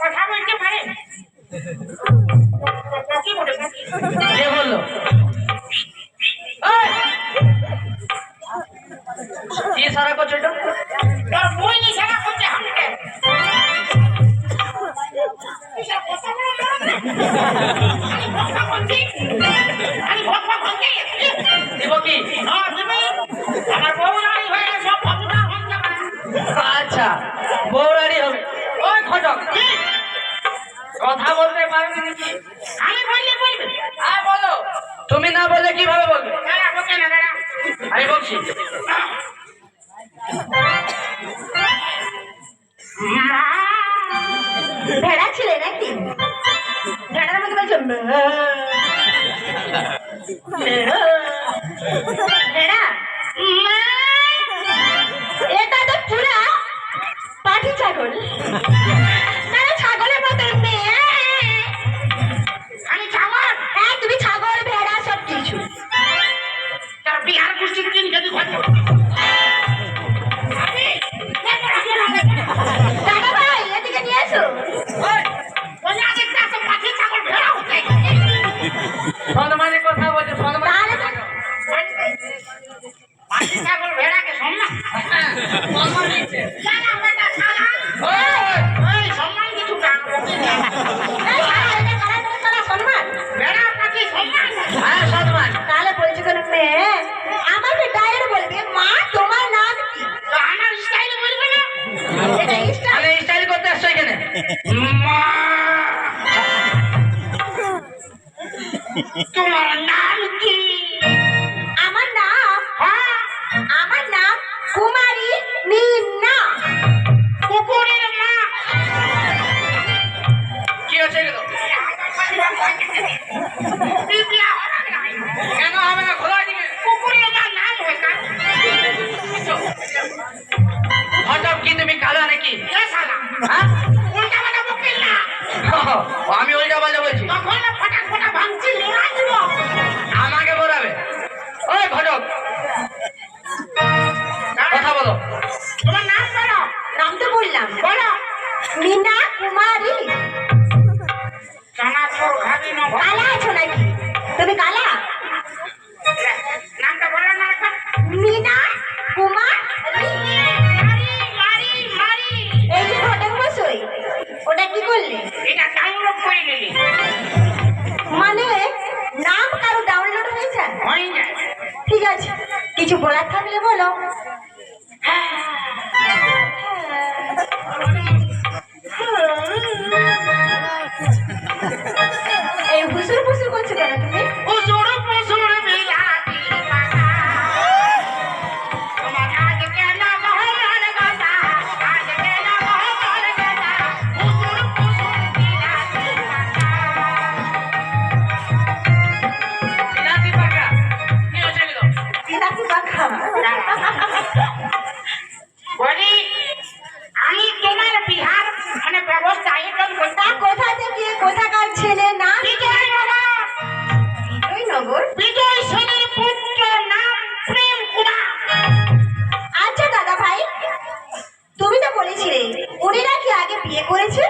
কথা বলতে পারে? কে বললো? কি সারা করছো এটা? তোর বই নি সারা করতে আমাকে। আমি ভক্ত বলছি দিব কি? আমার বউ রানী হয়ে সব ভক্তটা হন যাবে। আচ্ছা বৌরারি হবে। ওই ঘটক কথা বলতে পারবি নাকি? আমি বললে বলবে। হ্যাঁ বলো। তুমি না বললে কিভাবে বলবে? দাঁড়া বকে না দাঁড়া। আমি বলছি। ভেড়া ছিলে নাকি? ভেড়ার মতো বলছো ভেড়া? এটা তো পুরা পাঠি ছাগল। ছাগলের মতো আমি ছাগল? হ্যাঁ তুমি ছাগল ভেড়া সব কিছু। তোর বিহার গোষ্ঠীর দিন যদি ঘটে দাদা ভাই এদিকে নিয়ে এসো। সম্মানে কথা বলছে সম্মান। ছাগল ভেড়াকে সম্মান সম্মান দিচ্ছে। সম্মান কিছু সম্মান ভেড়া পাখি সম্মান। হ্যাঁ সম্মান। তাহলে বলছি কেন মেয়ে আমাকে ডাইরেক্ট বলবে মা তোমার নাম কি? তো আমার স্টাইলে বলবে না? এটা স্টাইল। তাহলে স্টাইল করতে আসছো এখানে? মা তোমার নাম কি? আমার নাম হ্যাঁ আমার নাম কুমারী মিনা। কুকুরের মা। কি হচ্ছে এগুলো? বিবিয়া হবে না। কেন হবে না? খোলা দিকে কুকুরের মা নাম হয় কার? হঠাৎ কি তুমি কালা নাকি? কে শালা? হ্যাঁ উল্টা পাল্টা বকিস না। আমি ওইটা বলতে বলছি। তখন না ফটাক ফটা ভাঙছি মোড়া দিব। আমাকে বলাবে? ওই ঘটক কথা বলো। তোমার নাম বলো। নাম তো বললাম বলো। মিনা কুমারী। চানাচুর খাবি না ভাই? কালা আছো নাকি তুমি? কালা? নামটা বলো না একবার। মিনা কুমারী। মারি মারি মারি। এই যে ঘটক বসই ওটা কি করলে? এটা ডাউনলোড করে নিলি। মানে নাম কারো ডাউনলোড হয়েছে? হয়ে যায়। ঠিক আছে কিছু বলার থাকলে বলো। এই ফুসুর ফুসুর করছো কেন তুমি? উজুর পুজুর বিলাতি পাতা। তোমার আজ কেন মোহন কথা? আজ কেন মোহন কথা? উজুর পুজুর বিলাতি পাতা। বিলাতি পাকা। কি হচ্ছে এগুলো? বিলাতি পাখা। বলি আমি তোমার বিহার মানে ব্যবস্থা একদম তা কোথা থেকে কোথাকার ছেলে নাম? বিজয়নগর। বিজয়নগর। বিজয় সেনের পুত্র নাম প্রেম কুমার। আচ্ছা দাদা ভাই তুমি তো বলেছিলে উনি নাকি আগে বিয়ে করেছে?